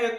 1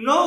9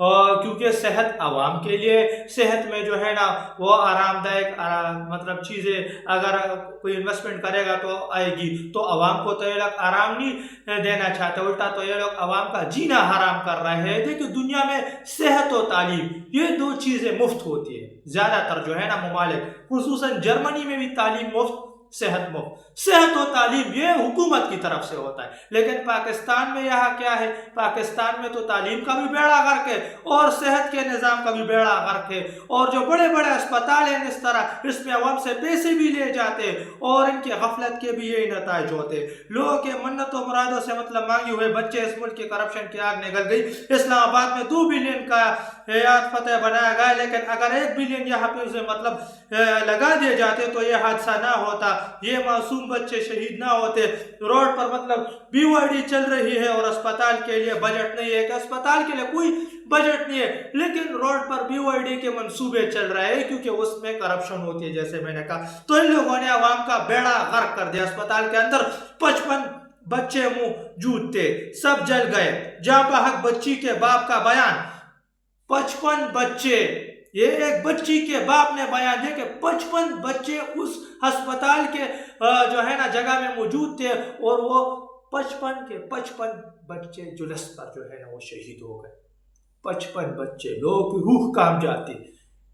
اور کیونکہ صحت عوام کے لیے، صحت میں جو ہے نا وہ آرام دائک مطلب چیزیں اگر کوئی انویسٹمنٹ کرے گا تو آئے گی، تو عوام کو تو یہ لوگ آرام نہیں دینا چاہتے، الٹا تو یہ لوگ عوام کا جینا حرام کر رہے ہیں۔ دیکھیں دنیا میں صحت و تعلیم یہ دو چیزیں مفت ہوتی ہے، زیادہ تر جو ہے نا ممالک، خصوصاً جرمنی میں بھی تعلیم مفت، صحت مفت۔ صحت و تعلیم یہ حکومت کی طرف سے ہوتا ہے، لیکن پاکستان میں یہاں کیا ہے، پاکستان میں تو تعلیم کا بھی بیڑا غرق ہے اور صحت کے نظام کا بھی بیڑا غرق ہے، اور جو بڑے بڑے اسپتال ہیں اس طرح، اس میں عوام سے پیسے بھی لے جاتے اور ان کی غفلت کے بھی یہی نتائج ہوتے۔ لوگوں کے منت و مرادوں سے مطلب مانگی ہوئے بچے اس ملک کی کرپشن کی آگ نگل گئی۔ اسلام آباد میں 2 بلین کا حیات فتح بنایا گیا، لیکن اگر 1 بلین یہاں پہ اسے مطلب لگا دیے جاتے تو یہ حادثہ نہ ہوتا، یہ معصوم بچے شہید نہ ہوتے۔ روڈ پر مطلب BYD چل رہی ہے اور اسپتال کے لیے بجٹ نہیں ہے، کہ اسپتال کے لیے کوئی بجٹ نہیں ہے، لیکن روڈ پر BYD کے منصوبے چل رہے ہیں کیونکہ اس میں کرپشن ہوتی ہے، جیسے میں نے کہا۔ تو ان لوگوں نے عوام کا بیڑا غرق کر دیا۔ اسپتال کے اندر 55 بچے موجود تھے، سب جل گئے۔ جاں بحق بچی کے باپ کا بیان، 55 بچے، یہ ایک بچی کے باپ نے بیان دیا کہ 55 بچے اس ہسپتال کے جو ہے نا جگہ میں موجود تھے، اور وہ 55 کے 55 بچے جلس پر جو ہے نا وہ شہید ہو گئے۔ 55 بچے، لوگوں کی روح کام جاتی،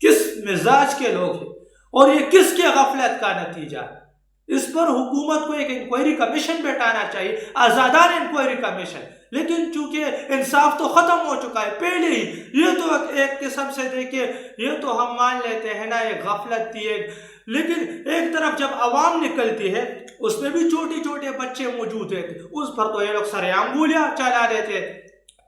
کس مزاج کے لوگ ہیں، اور یہ کس کے غفلت کا نتیجہ ہے؟ اس پر حکومت کو ایک انکوائری کمیشن بیٹھانا چاہیے، آزادانہ انکوائری کمیشن، لیکن چونکہ انصاف تو ختم ہو چکا ہے پہلے ہی۔ یہ تو ایک قسم سے دیکھیں، یہ تو ہم مان لیتے ہیں نا یہ غفلت تھی، لیکن ایک طرف جب عوام نکلتی ہے اس میں بھی چھوٹے چھوٹے بچے موجود ہیں، اس پر تو یہ لوگ سر عام گولیاں چلا دیتے۔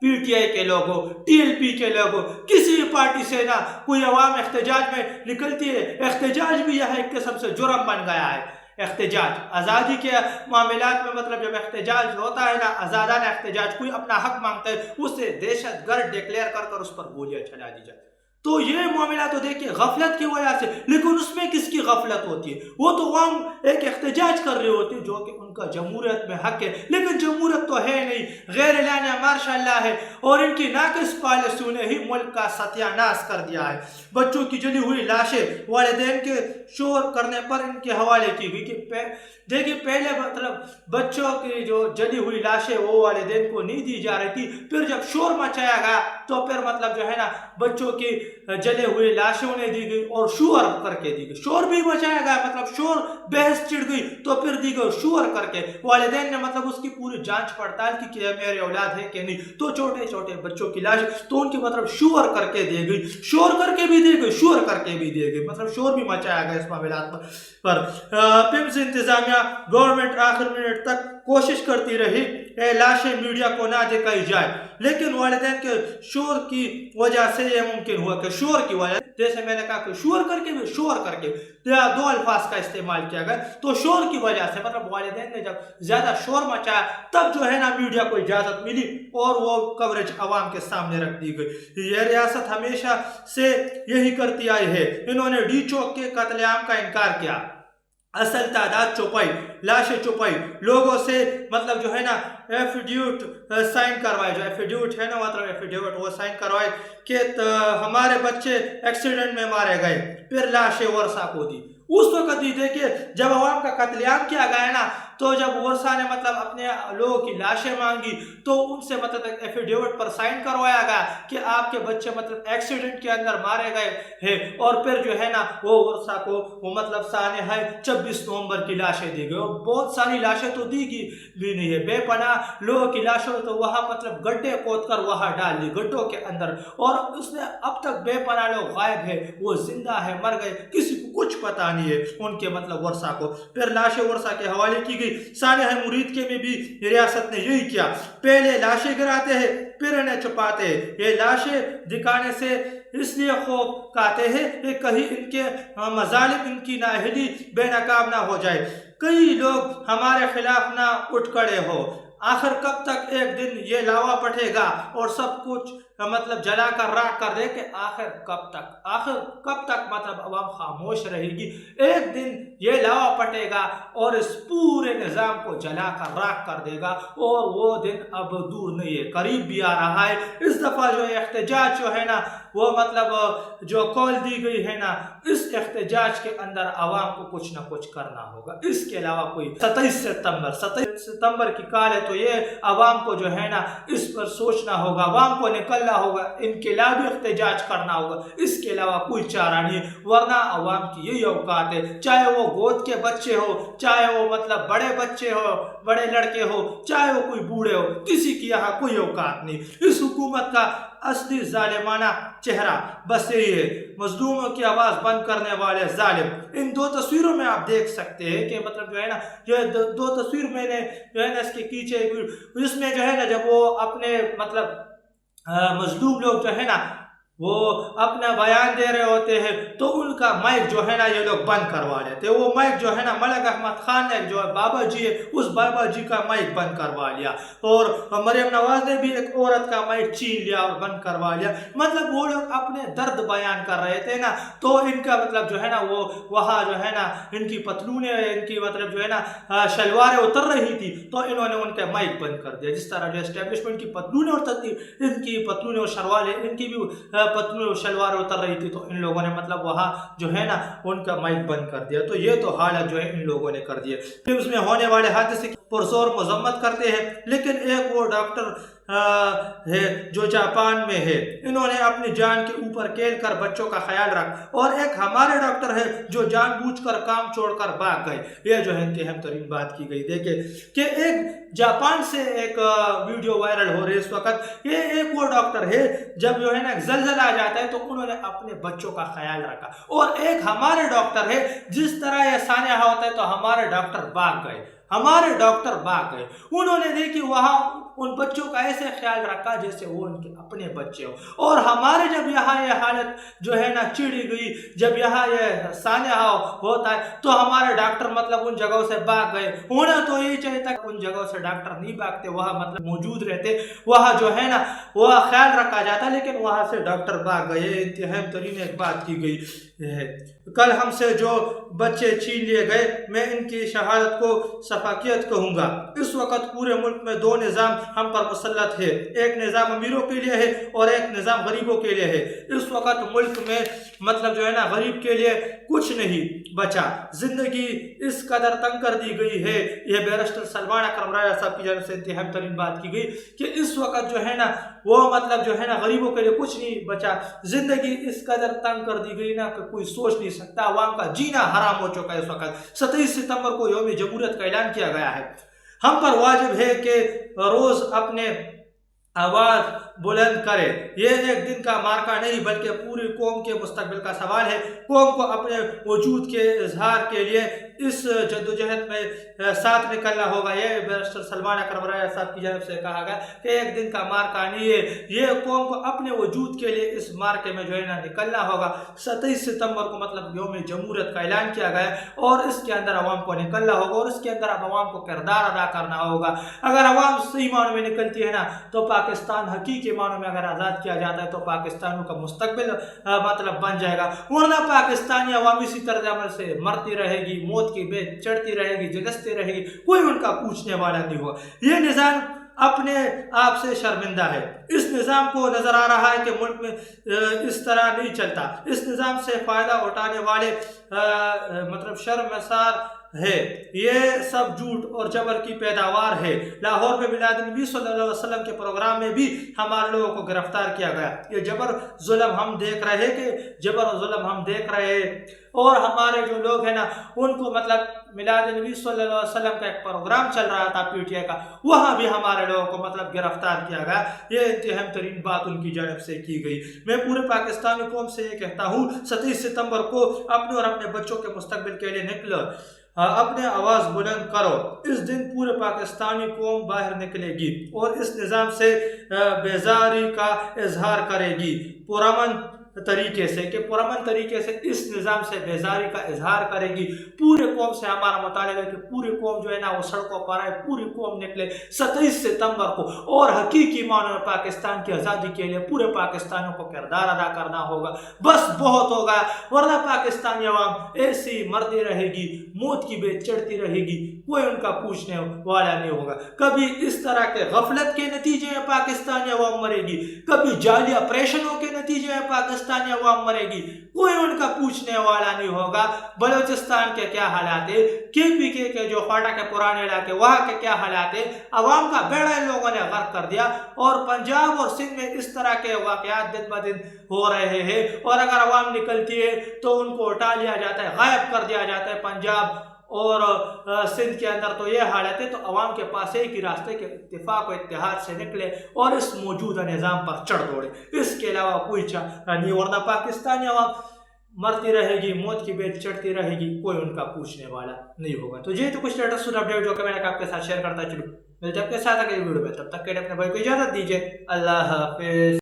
PTI کے لوگوں، TLP کے لوگوں، کسی بھی پارٹی سے نہ کوئی عوام احتجاج میں نکلتی ہے، احتجاج بھی یہ ایک قسم سے جرم بن گیا ہے۔ احتجاج آزادی کے معاملات میں مطلب جب احتجاج ہوتا ہے نا، آزادانہ احتجاج، کوئی اپنا حق مانگتا ہے، اسے دہشت گرد ڈکلیئر کر اس پر گولیاں چلا دی جاتی۔ تو یہ معاملہ تو دیکھیے غفلت کی وجہ سے، لیکن اس میں کس کی غفلت ہوتی ہے؟ وہ تو عوام ایک احتجاج کر رہے ہوتے ہیں جو کہ ان کا جمہوریت میں حق ہے، لیکن جمہوریت تو ہے نہیں، غیر اعلانیہ مارشاء اللہ ہے، اور ان کی ناقص پالیسیوں نے ہی ملک کا ستیہ ناش کر دیا ہے۔ بچوں کی جلی ہوئی لاشیں والدین کے شور کرنے پر ان کے حوالے کی گئی، کہ دیکھیے پہلے مطلب بچوں کی جو جلی ہوئی لاشیں وہ والدین کو نہیں دی جا رہی تھی، پھر جب شور مچایا گیا تو پھر مطلب جو ہے نا بچوں کی جلے ہوئے لاشوں نے دی گئی اور شور کر کے دی گئی، شور بھی مچایا گیا، مطلب شور بحث چڑھ گئی تو پھر دی گئی شور کر کے۔ والدین نے مطلب اس کی پوری جانچ پڑتال کی کہ میرے اولاد ہے کہ نہیں، تو چھوٹے چھوٹے بچوں کی لاش تو ان کی مطلب شور کر کے دی گئی، شور کر کے بھی دی گئی، شور کر کے بھی دی گئی، مطلب شور بھی مچایا گیا اس معاملات پر۔ پیمز انتظامیہ گورنمنٹ آخر منٹ تک کوشش کرتی رہی لاشیں میڈیا کو نہ دکھائی جائے، لیکن والدین کے شور کی وجہ سے یہ ممکن ہوا، کہ شور کی وجہ، جیسے میں نے کہا کہ شور کر کے بھی، شور کر کے 2 الفاظ کا استعمال کیا گیا، تو شور کی وجہ سے مطلب والدین نے جب زیادہ شور مچایا تب جو ہے نا میڈیا کو اجازت ملی اور وہ کوریج عوام کے سامنے رکھ دی گئی۔ یہ ریاست ہمیشہ سے یہی کرتی آئی ہے، انہوں نے ڈی چوک کے قتل عام کا انکار کیا، اصل تعداد چھپائی، لاشیں چھپائی، لوگوں سے مطلب جو ہے نا ایفیڈیوٹ سائن کروائے، جو ایفیڈیوٹ ہے نا مطلب ایفیڈیوٹ وہ سائن کروائے کہ ہمارے بچے ایکسیڈنٹ میں مارے گئے، پھر لاشیں ورثہ کو دی۔ اس وقت بھی دیکھیے جب عوام کا قتل عام کیا گیا نا، تو جب ورثہ نے مطلب اپنے لوگوں کی لاشیں مانگی تو ان سے مطلب ایفیڈیوٹ پر سائن کروایا گیا کہ آپ کے بچے مطلب ایکسیڈنٹ کے اندر مارے گئے ہیں، اور پھر جو ہے نا وہ ورثہ کو وہ مطلب سانحہ 26 نومبر کی لاشیں دی گئی، اور بہت ساری لاشیں تو دی گئی بھی نہیں ہے، بے پناہ لوگوں کی لاشوں تو وہاں مطلب گڈھے کھود کر وہاں ڈال دی گڈھوں کے اندر، اور اس نے اب تک بے پناہ لوگ غائب ہے، وہ زندہ ہے، مر گئے، کسی کو کچھ پتا نہیں ہے ان کے مطلب ورثہ کو۔ پھر لاشیں ورثہ کے حوالے کی گئی۔ سانحہ مرید کے میں بھی ریاست نے یہی کیا، پہلے لاشیں گراتے ہیں پھر انہیں چھپاتے ہیں، یہ لاشیں دکھانے سے اس لیے خوف کھاتے ہیں کہ کہیں ان کے مظالم، ان کی نااہلی بے نقاب نہ ہو جائے، کئی لوگ ہمارے خلاف نہ اٹھ کھڑے ہو، آخر کب تک ایک دن یہ لاوا پٹے گا اور سب کچھ مطلب جلا کر راکھ کر دے کہ آخر کب تک مطلب عوام خاموش رہے گی. ایک دن یہ لاوا پٹے گا اور اس پورے نظام کو جلا کر راکھ کر دے گا, اور وہ دن اب دور نہیں ہے, قریب بھی آ رہا ہے. اس دفعہ جو احتجاج جو ہے نا وہ مطلب جو کال دی گئی ہے نا, اس احتجاج کے اندر عوام کو کچھ نہ کچھ کرنا ہوگا. اس کے علاوہ کوئی 27 ستمبر کی کال ہے, تو یہ عوام کو جو ہے نا اس پر سوچنا ہوگا, عوام کو نکلنا ہوگا, انقلابی احتجاج کرنا ہوگا. اس کے علاوہ کوئی چارہ نہیں, ورنہ عوام کی یہی اوقات ہے, چاہے وہ گود کے بچے ہو, چاہے وہ مطلب بڑے بچے ہو, بڑے لڑکے ہو, چاہے وہ کوئی بوڑھے ہو, کسی کی یہاں کوئی اوقات نہیں. اس حکومت کا اصلی ظالمانہ چہرہ بس یہی ہے, مظلوموں کی آواز بند کرنے والے ظالم. ان دو تصویروں میں آپ دیکھ سکتے ہیں کہ مطلب جو ہے نا یہ دو تصویر میں نے جو ہے نا اس کے پیچھے, اس میں جو ہے نا جب وہ اپنے مطلب مظلوم لوگ جو ہے نا وہ اپنا بیان دے رہے ہوتے ہیں تو ان کا مائک جو ہے نا یہ لوگ بند کروا لیتے ہیں. وہ مائک جو ہے نا ملک احمد خان نے جو بابا جی ہے اس بابا جی کا مائک بند کروا لیا, اور مریم نواز نے بھی ایک عورت کا مائک چھین لیا اور بند کروا لیا. مطلب وہ لوگ اپنے درد بیان کر رہے تھے نا, تو ان کا مطلب جو ہے نا وہ وہاں جو ہے نا ان کی پتلونیں, ان کی مطلب جو ہے نا شلواریں اتر رہی تھی, تو انہوں نے ان کا مائک بند کر دیا. جس طرح جو اسٹیبلشمنٹ کی پتلونیں اترتی, ان کی پتلونیں اور شلواریں, ان کی بھی پتلونیں اور شلوار اتر رہی تھی, تو ان لوگوں نے مطلب وہاں جو ہے نا ان کا مائک بند کر دیا. تو یہ تو حالت جو ہے ان لوگوں نے کر دیا. پھر اس میں ہونے والے حادثے پرزور مذمت کرتے ہیں, لیکن ایک وہ ڈاکٹر ہے جو جاپان میں ہے, انہوں نے اپنی جان کے اوپر کھیل کر بچوں کا خیال رکھ, اور ایک ہمارے ڈاکٹر ہے جو جان بوجھ کر کام چھوڑ کر بھاگ گئے. یہ جو ہے ان کی اہم ترین بات کی گئی. دیکھیں کہ ایک جاپان سے ایک ویڈیو وائرل ہو رہی ہے اس وقت. یہ ایک وہ ڈاکٹر ہے جب جو ہے نا زلزلہ آ جاتا ہے تو انہوں نے اپنے بچوں کا خیال رکھا, اور ایک ہمارے ڈاکٹر ہے جس طرح یہ سانحہ ہوتا ہے تو ہمارے ڈاکٹر بھاگ گئے, انہوں نے دیکھی وہاں ان بچوں کا ایسے خیال رکھا جیسے وہ ان کے اپنے بچے ہو. اور ہمارے جب یہاں یہ حالت جو ہے نا چڑی گئی, جب یہاں یہ سانحہ ہوتا ہے تو ہمارے ڈاکٹر مطلب ان جگہوں سے بھاگ گئے. ہونا تو یہ چاہیے تھا کہ ان جگہوں سے ڈاکٹر نہیں بھاگتے, وہاں مطلب موجود رہتے, وہاں جو ہے نا وہ خیال رکھا جاتا, لیکن وہاں سے ڈاکٹر بھاگ گئے. انتہائی ترین ایک بات کی گئی ہے. کل ہم سے جو بچے چھین لیے گئے, میں ان کی شہادت کو شفاقیت کہوں گا. اس وقت پورے ملک میں دو نظام ہم پر مسلط ہے, ایک نظام امیروں کے لیے ہے اور ایک نظام غریبوں کے لیے ہے. اس وقت ملک میں مطلب جو ہے نا غریب کے لیے کچھ نہیں بچا. زندگی اس قدر تنگ کر دی گئی ہے. یہ بیرسٹر سلمان اکرم راجہ صاحب کی جانب سے انتہائی ترین بات کی گئی کہ اس وقت جو ہے نا وہ مطلب جو ہے نا غریبوں کے لیے کچھ نہیں بچا. زندگی اس قدر تنگ کر دی گئی نا کہ کوئی سوچ نہیں سکتا. عوام کا جینا حرام ہو چکا ہے. اس وقت 27 ستمبر کو یوم جمہوریت کا اعلان کیا گیا ہے. ہم پر واجب ہے کہ روز اپنے آواز بلند کرے. یہ ایک دن کا مارکا نہیں بلکہ پوری قوم کے مستقبل کا سوال ہے. قوم کو اپنے وجود کے اظہار کے لیے اس جدوجہد میں ساتھ نکلنا ہوگا. یہ بیرسٹر سلمان اکرم راجہ صاحب کی جانب سے کہا گیا کہ ایک دن کا مارکا نہیں ہے, یہ قوم کو اپنے وجود کے لیے اس مارکے میں جو ہے نا نکلنا ہوگا. 27 ستمبر کو مطلب یوم جمہوریت کا اعلان کیا گیا اور اس کے اندر عوام کو نکلنا ہوگا, اور اس کے اندر اب عوام کو کردار ادا کرنا ہوگا. اگر عوام صحیح معنوں میں نکلتی ہے نا تو پاکستان حقیقی معنوں میں اگر آزاد کیا جاتا ہے تو پاکستانوں کا مستقبل مطلب بن جائے گا. ورنہ پاکستانی عوام اسی طرز عمل سے مرتی رہے گی, موت کی بے چڑھتی رہے گی, جگستی رہے گی, کوئی ان کا پوچھنے والا نہیں ہوگا. یہ نظام اپنے آپ سے شرمندہ ہے. اس نظام کو نظر آ رہا ہے کہ ملک میں اس طرح نہیں چلتا. اس نظام سے فائدہ اٹھانے والے مطلب شرمسار ہے. یہ سب جھوٹ اور جبر کی پیداوار ہے. لاہور میں میلاد النبی صلی اللہ علیہ وسلم کے پروگرام میں بھی ہمارے لوگوں کو گرفتار کیا گیا. یہ جبر ظلم ہم دیکھ رہے ہیں اور ہمارے جو لوگ ہیں نا ان کو مطلب میلاد النبی صلی اللہ علیہ وسلم کا ایک پروگرام چل رہا تھا پی ٹی آئی کا, وہاں بھی ہمارے لوگوں کو مطلب گرفتار کیا گیا. یہ انتہائی ترین بات ان کی جانب سے کی گئی. میں پورے پاکستانی قوم سے یہ کہتا ہوں 27 ستمبر کو اپنے اور اپنے بچوں کے مستقبل کے لیے نکلو, اپنے آواز بلند کرو. اس دن پورے پاکستانی قوم باہر نکلے گی اور اس نظام سے بیزاری کا اظہار کرے گی. پرامن طریقے سے کہ پرامن طریقے سے اس نظام سے بیزاری کا اظہار کرے گی. پورے قوم سے ہمارا مطالبہ ہے کہ پوری قوم جو ہے نا وہ سڑکوں پر آئے, پوری قوم نکلے 27 ستمبر کو, اور حقیقی معنوں میں پاکستان کی آزادی کے لیے پورے پاکستانیوں کو کردار ادا کرنا ہوگا. بس بہت ہوگا, ورنہ پاکستانی عوام ایسی مرتی رہے گی, موت کی بے چڑھتی رہے گی, کوئی ان کا پوچھنے والا نہیں ہوگا. کبھی اس طرح کے غفلت کے نتیجے میں پاکستانی عوام مرے گی, کبھی جعلی آپریشنوں کے نتیجے میں پاکستانی عوام مرے گی, کوئی ان کا پوچھنے والا نہیں ہوگا. بلوچستان کے کیا حالات ہے, KPK کے جو خواٹہ کے پرانے علاقے وہاں کے کیا حالات ہے, عوام کا بیڑا ان لوگوں نے غرق کر دیا. اور پنجاب اور سندھ میں اس طرح کے واقعات دن بدن ہو رہے ہیں, اور اگر عوام نکلتی ہے تو ان کو اٹھا لیا جاتا ہے, غائب کر دیا جاتا ہے. پنجاب اور سندھ کے اندر تو یہ حالت ہے, تو عوام کے پاس ایک ہی راستے کے اتفاق و اتحاد سے نکلے اور اس موجودہ نظام پر چڑھ دوڑے, اس کے علاوہ کوئی چارہ نہیں. ورنہ پاکستانی عوام مرتی رہے گی, موت کی بیت چڑھتی رہے گی, کوئی ان کا پوچھنے والا نہیں ہوگا. تو یہ تو کچھ لیٹسٹ اپڈیٹ جو کہ میں نے آپ کے ساتھ شیئر کرتا چلوں. ملتے ہیں آپ کے ساتھ اگلی ویڈیو میں, تب تک کے لیے اپنے بھائی کو اجازت دیجیے. اللہ حافظ.